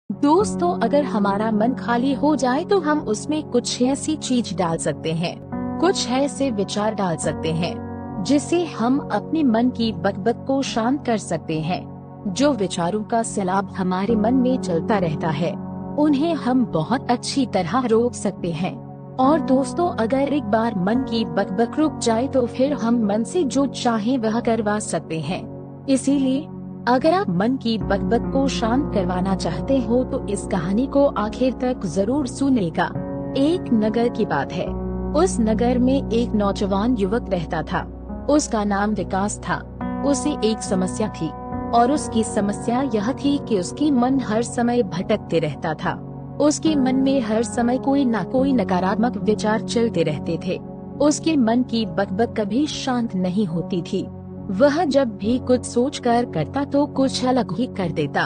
दोस्तों, अगर हमारा मन खाली हो जाए तो हम उसमें कुछ ऐसी चीज डाल सकते हैं, कुछ ऐसे विचार डाल सकते हैं जिससे हम अपने मन की बकबक को शांत कर सकते हैं। जो विचारों का सैलाब हमारे मन में चलता रहता है, उन्हें हम बहुत अच्छी तरह रोक सकते हैं। और दोस्तों, अगर एक बार मन की बकबक रुक जाए तो फिर हम मन से जो चाहे वह करवा सकते हैं। इसीलिए अगर आप मन की बकबक को शांत करवाना चाहते हो तो इस कहानी को आखिर तक जरूर सुनेगा। एक नगर की बात है। उस नगर में एक नौजवान युवक रहता था। उसका नाम विकास था। उसे एक समस्या थी और उसकी समस्या यह थी कि उसकी मन हर समय भटकते रहता था। उसके मन में हर समय कोई न कोई नकारात्मक विचार चलते रहते थे। उसके मन की बकबक कभी शांत नहीं होती थी। वह जब भी कुछ सोचकर करता तो कुछ अलग ही कर देता।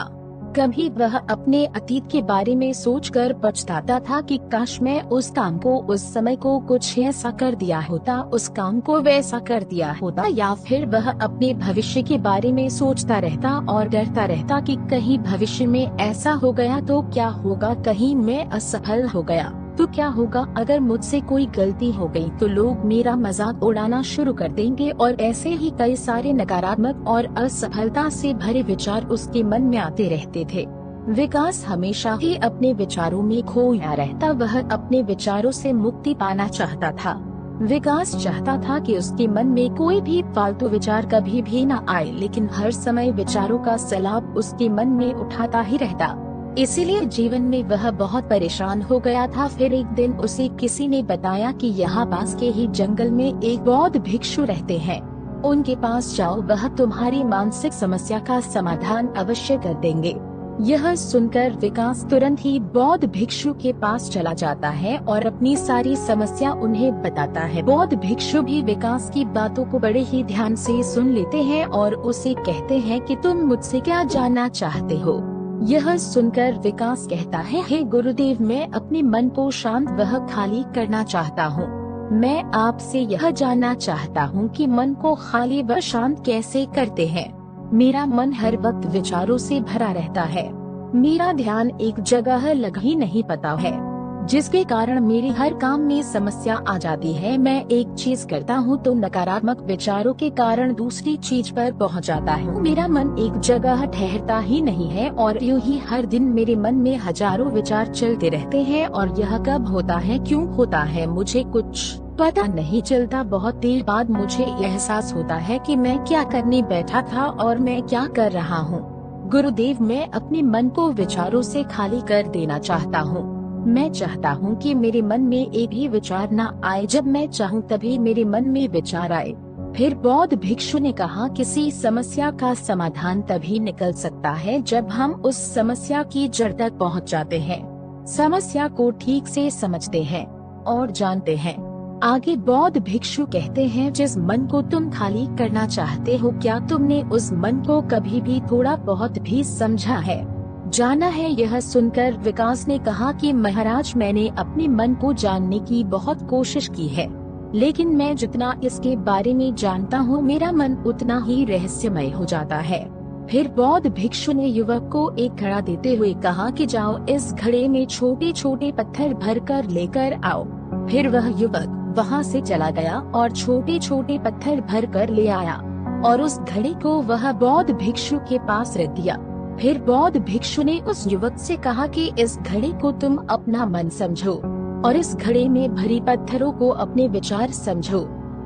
कभी वह अपने अतीत के बारे में सोचकर पछताता था कि काश मैं उस काम को उस समय को कुछ ऐसा कर दिया होता, उस काम को वैसा कर दिया होता। या फिर वह अपने भविष्य के बारे में सोचता रहता और डरता रहता कि कहीं भविष्य में ऐसा हो गया तो क्या होगा, कहीं मैं असफल हो गया तो क्या होगा, अगर मुझसे कोई गलती हो गई तो लोग मेरा मजाक उड़ाना शुरू कर देंगे। और ऐसे ही कई सारे नकारात्मक और असफलता से भरे विचार उसके मन में आते रहते थे। विकास हमेशा ही अपने विचारों में खोया रहता। वह अपने विचारों से मुक्ति पाना चाहता था। विकास चाहता था कि उसके मन में कोई भी फालतू विचार कभी भी न आए, लेकिन हर समय विचारों का सैलाब उसके मन में उठाता ही रहता। इसीलिए जीवन में वह बहुत परेशान हो गया था। फिर एक दिन उसे किसी ने बताया कि यहाँ पास के ही जंगल में एक बौद्ध भिक्षु रहते हैं। उनके पास जाओ, वह तुम्हारी मानसिक समस्या का समाधान अवश्य कर देंगे। यह सुनकर विकास तुरंत ही बौद्ध भिक्षु के पास चला जाता है और अपनी सारी समस्या उन्हें बताता है। बौद्ध भिक्षु भी विकास की बातों को बड़े ही ध्यान से सुन लेते हैं और उसे कहते हैं कि तुम मुझसे क्या जानना चाहते हो। यह सुनकर विकास कहता है, हे गुरुदेव, मैं अपने मन को शांत व खाली करना चाहता हूँ। मैं आपसे यह जानना चाहता हूँ कि मन को खाली व शांत कैसे करते हैं। मेरा मन हर वक्त विचारों से भरा रहता है। मेरा ध्यान एक जगह लग ही नहीं पाता है, जिसके कारण मेरे हर काम में समस्या आ जाती है। मैं एक चीज करता हूँ तो नकारात्मक विचारों के कारण दूसरी चीज पर पहुँच जाता हूँ। मेरा मन एक जगह ठहरता ही नहीं है और यूं ही हर दिन मेरे मन में हजारों विचार चलते रहते हैं। और यह कब होता है, क्यों होता है, मुझे कुछ पता नहीं चलता। बहुत देर बाद मुझे एहसास होता है कि मैं क्या करने बैठा था और मैं क्या कर रहा हूँ। गुरुदेव, मैं अपने मन को विचारों से खाली कर देना चाहता हूँ। मैं चाहता हूँ कि मेरे मन में एक भी विचार न आए। जब मैं चाहूँ तभी मेरे मन में विचार आए। फिर बौद्ध भिक्षु ने कहा, किसी समस्या का समाधान तभी निकल सकता है जब हम उस समस्या की जड़ तक पहुँच जाते हैं, समस्या को ठीक से समझते हैं और जानते हैं। आगे बौद्ध भिक्षु कहते हैं, जिस मन को तुम खाली करना चाहते हो, क्या तुमने उस मन को कभी भी थोड़ा बहुत भी समझा है, जाना है? यह सुनकर विकास ने कहा कि महाराज, मैंने अपने मन को जानने की बहुत कोशिश की है, लेकिन मैं जितना इसके बारे में जानता हूँ मेरा मन उतना ही रहस्यमय हो जाता है। फिर बौद्ध भिक्षु ने युवक को एक घड़ा देते हुए कहा कि जाओ, इस घड़े में छोटे छोटे पत्थर भरकर लेकर आओ। फिर वह युवक वहाँ से चला गया और छोटे छोटे पत्थर भरकर ले आया और उस घड़े को वह बौद्ध भिक्षु के पास रख दिया। फिर बौद्ध भिक्षु ने उस युवक से कहा कि इस घड़े को तुम अपना मन समझो और इस घड़े में भरी पत्थरों को अपने विचार समझो।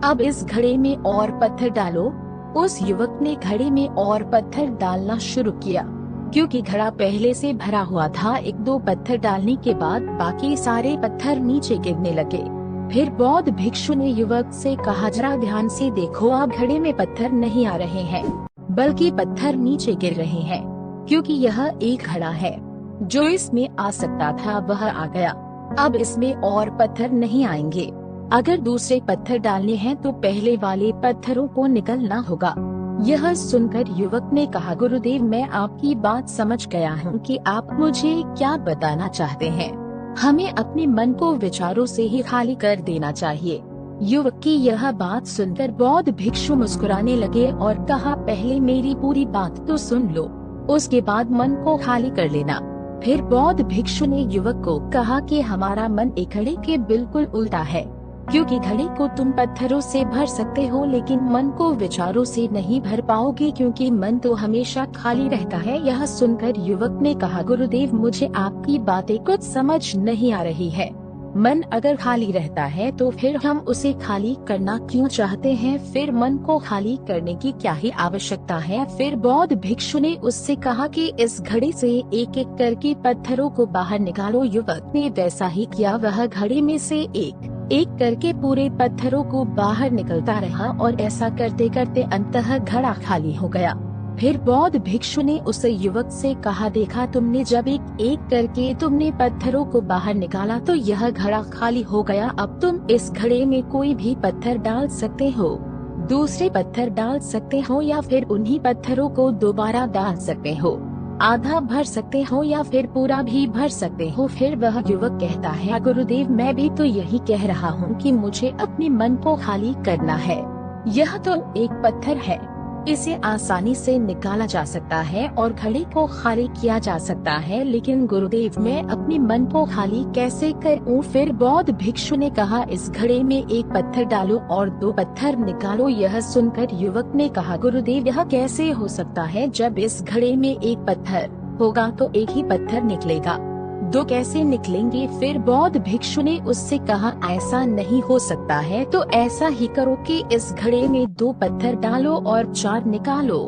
अब इस घड़े में और पत्थर डालो। उस युवक ने घड़े में और पत्थर डालना शुरू किया। क्योंकि घड़ा पहले से भरा हुआ था, एक दो पत्थर डालने के बाद बाकी सारे पत्थर नीचे गिरने लगे। फिर बौद्ध भिक्षु ने युवक से कहा, जरा ध्यान से देखो, अब घड़े में पत्थर नहीं आ रहे हैं बल्कि पत्थर नीचे गिर रहे हैं, क्योंकि यह एक घड़ा है। जो इसमें आ सकता था वह आ गया। अब इसमें और पत्थर नहीं आएंगे। अगर दूसरे पत्थर डालने हैं तो पहले वाले पत्थरों को निकलना होगा। यह सुनकर युवक ने कहा, गुरुदेव, मैं आपकी बात समझ गया हूँ कि आप मुझे क्या बताना चाहते हैं। हमें अपने मन को विचारों से ही खाली कर देना चाहिए। युवक की यह बात सुनकर बौद्ध भिक्षु मुस्कुराने लगे और कहा, पहले मेरी पूरी बात तो सुन लो, उसके बाद मन को खाली कर लेना। फिर बौद्ध भिक्षु ने युवक को कहा कि हमारा मन एक घड़े के बिल्कुल उल्टा है, क्योंकि घड़े को तुम पत्थरों से भर सकते हो लेकिन मन को विचारों से नहीं भर पाओगे, क्योंकि मन तो हमेशा खाली रहता है। यह सुनकर युवक ने कहा, गुरुदेव मुझे आपकी बातें कुछ समझ नहीं आ रही है। मन अगर खाली रहता है तो फिर हम उसे खाली करना क्यों चाहते हैं? फिर मन को खाली करने की क्या ही आवश्यकता है? फिर बौद्ध भिक्षु ने उससे कहा कि इस घड़े से एक एक करके पत्थरों को बाहर निकालो। युवक ने वैसा ही किया। वह घड़े में से एक एक करके पूरे पत्थरों को बाहर निकलता रहा और ऐसा करते करते अंततः घड़ा खाली हो गया। फिर बौद्ध भिक्षु ने उस युवक से कहा, देखा तुमने, जब एक एक करके तुमने पत्थरों को बाहर निकाला तो यह घड़ा खाली हो गया। अब तुम इस घड़े में कोई भी पत्थर डाल सकते हो, दूसरे पत्थर डाल सकते हो या फिर उन्हीं पत्थरों को दोबारा डाल सकते हो, आधा भर सकते हो या फिर पूरा भी भर सकते हो। फिर वह युवक कहता है, गुरुदेव मैं भी तो यही कह रहा हूँ कि मुझे अपने मन को खाली करना है। यह तो एक पत्थर है, इसे आसानी से निकाला जा सकता है और घड़े को खाली किया जा सकता है, लेकिन गुरुदेव मैं अपने मन को खाली कैसे करूं? फिर बौद्ध भिक्षु ने कहा, इस घड़े में एक पत्थर डालो और दो पत्थर निकालो। यह सुनकर युवक ने कहा, गुरुदेव यह कैसे हो सकता है? जब इस घड़े में एक पत्थर होगा तो एक ही पत्थर निकलेगा, दो कैसे निकलेंगे? फिर बौद्ध भिक्षु ने उससे कहा, ऐसा नहीं हो सकता है, तो ऐसा ही करो कि इस घड़े में दो पत्थर डालो और चार निकालो।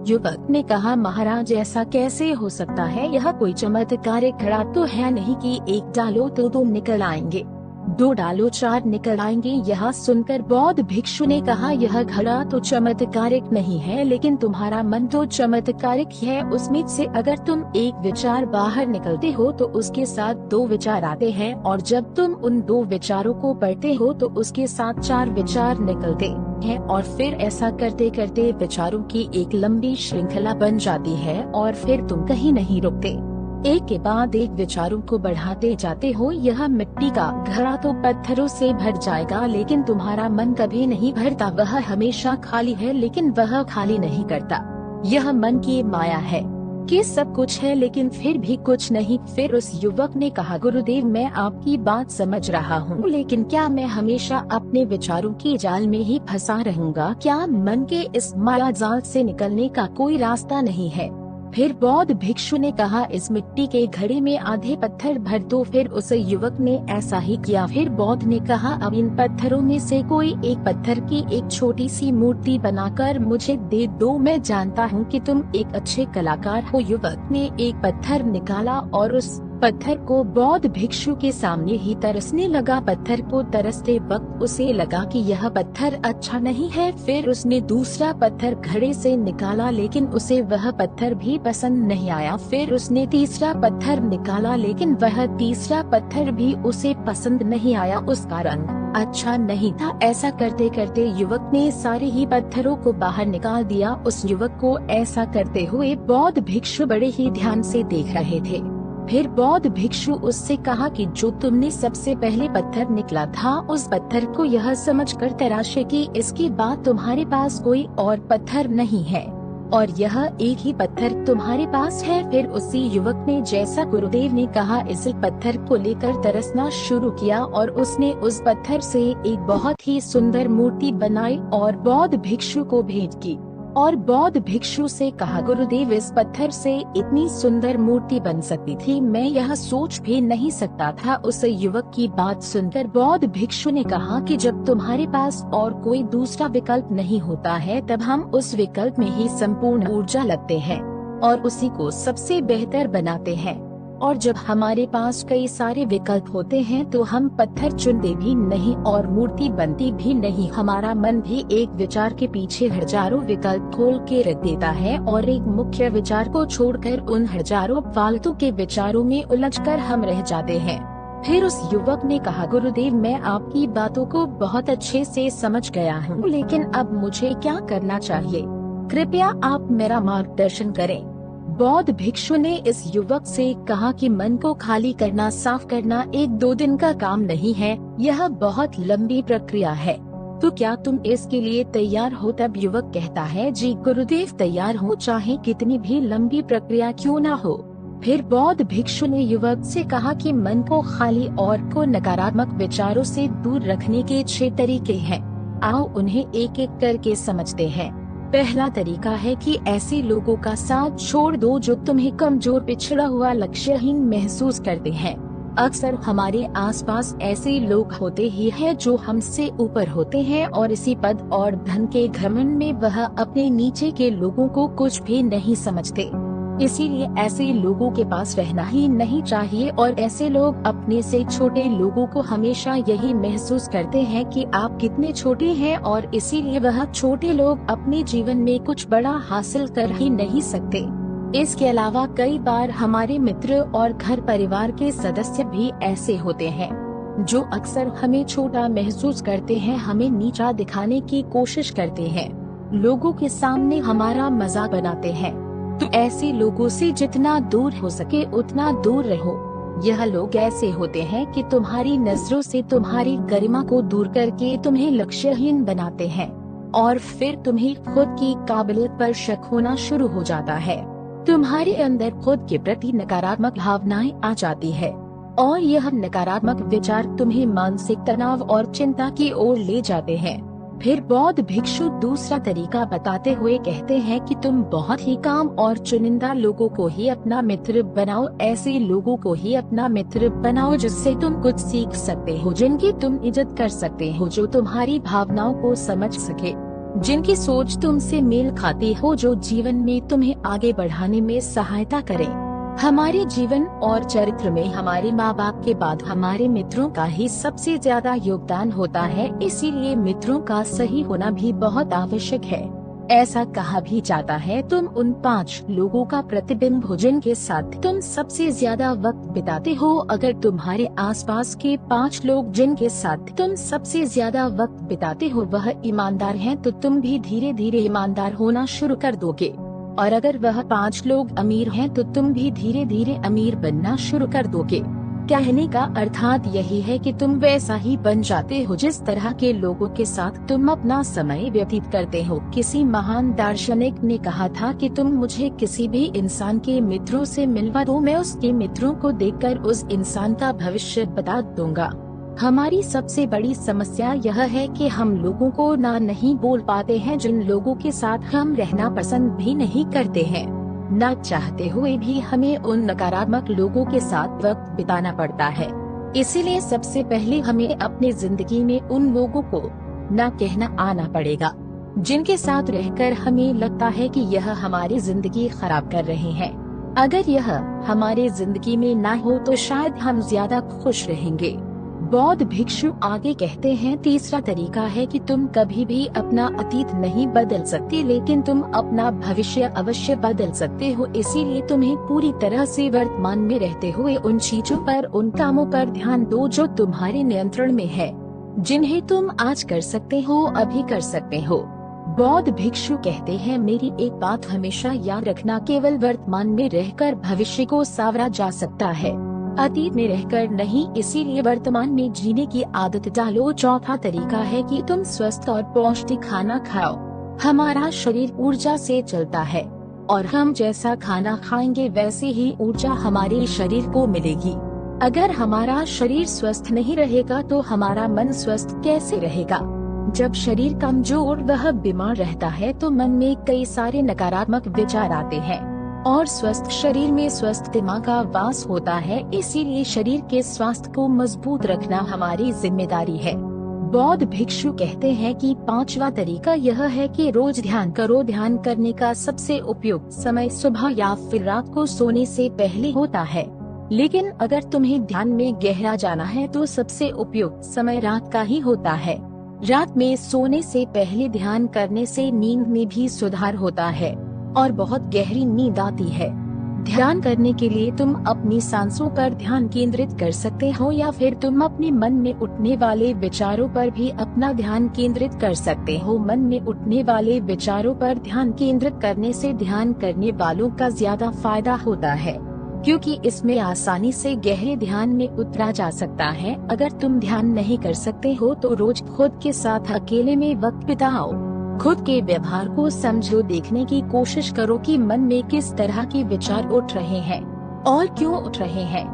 युवक ने कहा, महाराज ऐसा कैसे हो सकता है? यह कोई चमत्कारिक घड़ा तो है नहीं कि एक डालो तो दो निकल आएंगे, दो डालो चार निकल आएंगे। यह सुनकर बौद्ध भिक्षु ने कहा, यह घड़ा तो चमत्कारिक नहीं है, लेकिन तुम्हारा मन तो चमत्कारिक है। उसमें से अगर तुम एक विचार बाहर निकलते हो तो उसके साथ दो विचार आते हैं, और जब तुम उन दो विचारों को पढ़ते हो तो उसके साथ चार विचार निकलते हैं, और फिर ऐसा करते करते विचारों की एक लंबी श्रृंखला बन जाती है और फिर तुम कहीं नहीं रुकते, एक के बाद एक विचारों को बढ़ाते जाते हो। यह मिट्टी का घड़ा तो पत्थरों से भर जाएगा, लेकिन तुम्हारा मन कभी नहीं भरता। वह हमेशा खाली है, लेकिन वह खाली नहीं करता। यह मन की माया है कि सब कुछ है लेकिन फिर भी कुछ नहीं। फिर उस युवक ने कहा, गुरुदेव मैं आपकी बात समझ रहा हूँ, लेकिन क्या मैं हमेशा अपने विचारों की जाल में ही फंसा रहूँगा? क्या मन के इस माया जाल से निकलने का कोई रास्ता नहीं है? फिर बौद्ध भिक्षु ने कहा, इस मिट्टी के घड़े में आधे पत्थर भर दो। फिर उस युवक ने ऐसा ही किया। फिर बौद्ध ने कहा, अब इन पत्थरों में से कोई एक पत्थर की एक छोटी सी मूर्ति बनाकर मुझे दे दो, मैं जानता हूँ कि तुम एक अच्छे कलाकार हो। युवक ने एक पत्थर निकाला और उस पत्थर को बौद्ध भिक्षु के सामने ही तरसने लगा। पत्थर को तरसते वक्त उसे लगा कि यह पत्थर अच्छा नहीं है। फिर उसने दूसरा पत्थर घड़े से निकाला, लेकिन उसे वह पत्थर भी पसंद नहीं आया। फिर उसने तीसरा पत्थर निकाला, लेकिन वह तीसरा पत्थर भी उसे पसंद नहीं आया, उसका रंग अच्छा नहीं था। ऐसा करते करते युवक ने सारे ही पत्थरों को बाहर निकाल दिया। उस युवक को ऐसा करते हुए बौद्ध भिक्षु बड़े ही ध्यान से देख रहे थे। फिर बौद्ध भिक्षु उससे कहा कि जो तुमने सबसे पहले पत्थर निकला था, उस पत्थर को यह समझकर तराशे कि इसके बाद तुम्हारे पास कोई और पत्थर नहीं है और यह एक ही पत्थर तुम्हारे पास है। फिर उसी युवक ने जैसा गुरुदेव ने कहा, इस पत्थर को लेकर तरसना शुरू किया और उसने उस पत्थर से एक बहुत ही सुंदर मूर्ति बनाई और बौद्ध भिक्षु को भेंट की। और बौद्ध भिक्षु से कहा, गुरुदेव इस पत्थर से इतनी सुंदर मूर्ति बन सकती थी, मैं यह सोच भी नहीं सकता था। उस युवक की बात सुनकर बौद्ध भिक्षु ने कहा कि जब तुम्हारे पास और कोई दूसरा विकल्प नहीं होता है, तब हम उस विकल्प में ही संपूर्ण ऊर्जा लगते हैं और उसी को सबसे बेहतर बनाते हैं। और जब हमारे पास कई सारे विकल्प होते हैं तो हम पत्थर चुनते भी नहीं और मूर्ति बनती भी नहीं। हमारा मन भी एक विचार के पीछे हजारों विकल्प खोल के रख देता है और एक मुख्य विचार को छोड़कर उन हजारों फालतू के विचारों में उलझकर हम रह जाते हैं। फिर उस युवक ने कहा, गुरुदेव मैं आपकी बातों को बहुत अच्छे से समझ गया हूँ, लेकिन अब मुझे क्या करना चाहिए? कृपया आप मेरा मार्गदर्शन करें। बौद्ध भिक्षु ने इस युवक से कहा कि मन को खाली करना, साफ करना एक दो दिन का काम नहीं है, यह बहुत लंबी प्रक्रिया है। तो क्या तुम इसके लिए तैयार हो? तब युवक कहता है, जी गुरुदेव तैयार हूँ, चाहे कितनी भी लंबी प्रक्रिया क्यों ना हो। फिर बौद्ध भिक्षु ने युवक से कहा कि मन को खाली और को नकारात्मक विचारों से दूर रखने के 6 तरीके हैं। आओ उन्हें एक एक करके समझते हैं। पहला तरीका है कि ऐसे लोगों का साथ छोड़ दो जो तुम्हें कमजोर, पिछड़ा हुआ, लक्ष्यहीन महसूस करते हैं। अक्सर हमारे आसपास ऐसे लोग होते ही हैं जो हमसे ऊपर होते हैं और इसी पद और धन के घमंड में वह अपने नीचे के लोगों को कुछ भी नहीं समझते। इसीलिए ऐसे लोगों के पास रहना ही नहीं चाहिए और ऐसे लोग अपने से छोटे लोगों को हमेशा यही महसूस करते हैं कि आप कितने छोटे हैं और इसीलिए वह छोटे लोग अपने जीवन में कुछ बड़ा हासिल कर ही नहीं सकते। इसके अलावा कई बार हमारे मित्र और घर परिवार के सदस्य भी ऐसे होते हैं जो अक्सर हमें छोटा महसूस करते हैं, हमें नीचा दिखाने की कोशिश करते हैं, लोगों के सामने हमारा मजाक बनाते हैं। तो ऐसे लोगों से जितना दूर हो सके उतना दूर रहो। यह लोग ऐसे होते हैं कि तुम्हारी नजरों से तुम्हारी गरिमा को दूर करके तुम्हें लक्ष्यहीन बनाते हैं और फिर तुम्हें खुद की काबिलियत पर शक होना शुरू हो जाता है। तुम्हारे अंदर खुद के प्रति नकारात्मक भावनाएं आ जाती है और यह नकारात्मक विचार तुम्हें मानसिक तनाव और चिंता की ओर ले जाते हैं। फिर बौद्ध भिक्षु दूसरा तरीका बताते हुए कहते हैं कि तुम बहुत ही काम और चुनिंदा लोगों को ही अपना मित्र बनाओ। ऐसे लोगों को ही अपना मित्र बनाओ जिससे तुम कुछ सीख सकते हो, जिनकी तुम इज्जत कर सकते हो, जो तुम्हारी भावनाओं को समझ सके, जिनकी सोच तुमसे मेल खाती हो, जो जीवन में तुम्हें आगे बढ़ाने में सहायता करे। हमारे जीवन और चरित्र में हमारे माँ बाप के बाद हमारे मित्रों का ही सबसे ज्यादा योगदान होता है, इसीलिए मित्रों का सही होना भी बहुत आवश्यक है। ऐसा कहा भी जाता है, तुम उन 5 लोगों का प्रतिबिंब हो जिनके साथ तुम सबसे ज्यादा वक्त बिताते हो। अगर तुम्हारे आसपास के 5 लोग जिनके साथ तुम सबसे ज्यादा वक्त बिताते हो वह ईमानदार हैं, तो तुम भी धीरे धीरे ईमानदार होना शुरू कर दोगे। और अगर वह 5 लोग अमीर हैं तो तुम भी धीरे धीरे अमीर बनना शुरू कर दोगे। कहने का अर्थात यही है कि तुम वैसा ही बन जाते हो जिस तरह के लोगों के साथ तुम अपना समय व्यतीत करते हो। किसी महान दार्शनिक ने कहा था कि तुम मुझे किसी भी इंसान के मित्रों से मिलवा दो, मैं उसके मित्रों को देखकर उस इंसान का भविष्य बता दूंगा। हमारी सबसे बड़ी समस्या यह है कि हम लोगों को ना नहीं बोल पाते हैं, जिन लोगों के साथ हम रहना पसंद भी नहीं करते हैं। न चाहते हुए भी हमें उन नकारात्मक लोगों के साथ वक्त बिताना पड़ता है। इसीलिए सबसे पहले हमें अपनी जिंदगी में उन लोगों को न कहना आना पड़ेगा जिनके साथ रहकर हमें लगता है कि यह हमारी जिंदगी खराब कर रहे हैं। अगर यह हमारे जिंदगी में ना हो तो शायद हम ज्यादा खुश रहेंगे। बौद्ध भिक्षु आगे कहते हैं, तीसरा तरीका है कि तुम कभी भी अपना अतीत नहीं बदल सकते, लेकिन तुम अपना भविष्य अवश्य बदल सकते हो। इसीलिए तुम्हें पूरी तरह से वर्तमान में रहते हुए उन चीजों पर, उन कामों पर ध्यान दो जो तुम्हारे नियंत्रण में है, जिन्हें तुम आज कर सकते हो, अभी कर सकते हो। बौद्ध भिक्षु कहते हैं, मेरी एक बात हमेशा याद रखना, केवल वर्तमान में रहकर भविष्य को संवारा जा सकता है, अतीत में रहकर नहीं। इसीलिए वर्तमान में जीने की आदत डालो। चौथा तरीका है कि तुम स्वस्थ और पौष्टिक खाना खाओ। हमारा शरीर ऊर्जा से चलता है और हम जैसा खाना खाएंगे वैसे ही ऊर्जा हमारे शरीर को मिलेगी। अगर हमारा शरीर स्वस्थ नहीं रहेगा तो हमारा मन स्वस्थ कैसे रहेगा? जब शरीर कमजोर वह बीमार रहता है तो मन में कई सारे नकारात्मक विचार आते हैं और स्वस्थ शरीर में स्वस्थ दिमाग का वास होता है। इसीलिए शरीर के स्वास्थ्य को मजबूत रखना हमारी जिम्मेदारी है। बौद्ध भिक्षु कहते हैं कि पांचवा तरीका यह है कि रोज ध्यान करो। ध्यान करने का सबसे उपयुक्त समय सुबह या फिर रात को सोने से पहले होता है, लेकिन अगर तुम्हें ध्यान में गहरा जाना है तो सबसे उपयुक्त समय रात का ही होता है। रात में सोने से पहले ध्यान करने से नींद में भी सुधार होता है और बहुत गहरी नींद आती है। ध्यान करने के लिए तुम अपनी सांसों पर ध्यान केंद्रित कर सकते हो या फिर तुम अपने मन में उठने वाले विचारों पर भी अपना ध्यान केंद्रित कर सकते हो। मन में उठने वाले विचारों पर ध्यान केंद्रित करने से ध्यान करने वालों का ज्यादा फायदा होता है, क्योंकि इसमें आसानी से गहरे ध्यान में उतरा जा सकता है। अगर तुम ध्यान नहीं कर सकते हो तो रोज खुद के साथ अकेले में वक्त बिताओ। खुद के व्यवहार को समझो, देखने की कोशिश करो कि मन में किस तरह के विचार उठ रहे हैं। और क्यों उठ रहे हैं।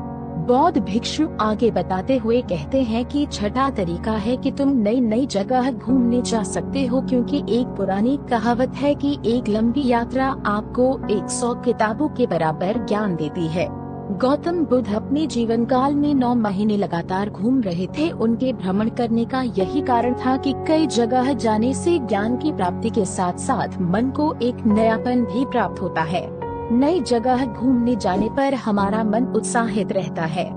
बौद्ध भिक्षु आगे बताते हुए कहते हैं कि छठा तरीका है कि तुम नई नई जगह घूमने जा सकते हो, क्योंकि एक पुरानी कहावत है कि एक लंबी यात्रा आपको 100 किताबों के बराबर ज्ञान देती है। गौतम बुद्ध अपने जीवन काल में 9 महीने लगातार घूम रहे थे। उनके भ्रमण करने का यही कारण था कि कई जगह जाने से ज्ञान की प्राप्ति के साथ साथ मन को एक नयापन भी प्राप्त होता है। नई जगह घूमने जाने पर हमारा मन उत्साहित रहता है।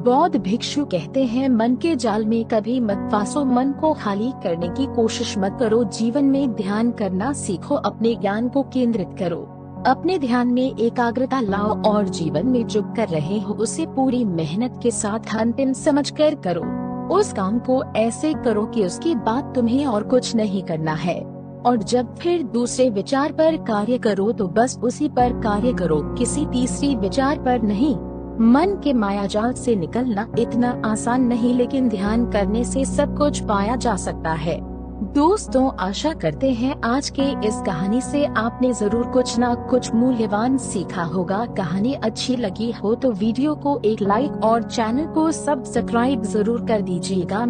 बौद्ध भिक्षु कहते हैं, मन के जाल में कभी मत फांसो, मन को खाली करने की कोशिश मत करो, जीवन में ध्यान करना सीखो, अपने ज्ञान को केंद्रित करो, अपने ध्यान में एकाग्रता लाओ और जीवन में जो कर रहे हो उसे पूरी मेहनत के साथ अंतिम समझकर करो। उस काम को ऐसे करो कि उसके बाद तुम्हें और कुछ नहीं करना है, और जब फिर दूसरे विचार पर कार्य करो तो बस उसी पर कार्य करो, किसी तीसरी विचार पर नहीं। मन के मायाजाल से निकलना इतना आसान नहीं, लेकिन ध्यान करने से सब कुछ पाया जा सकता है। दोस्तों, आशा करते हैं आज के इस कहानी से आपने जरूर कुछ ना कुछ मूल्यवान सीखा होगा। कहानी अच्छी लगी हो तो वीडियो को एक लाइक और चैनल को सब्सक्राइब जरूर कर दीजिएगा।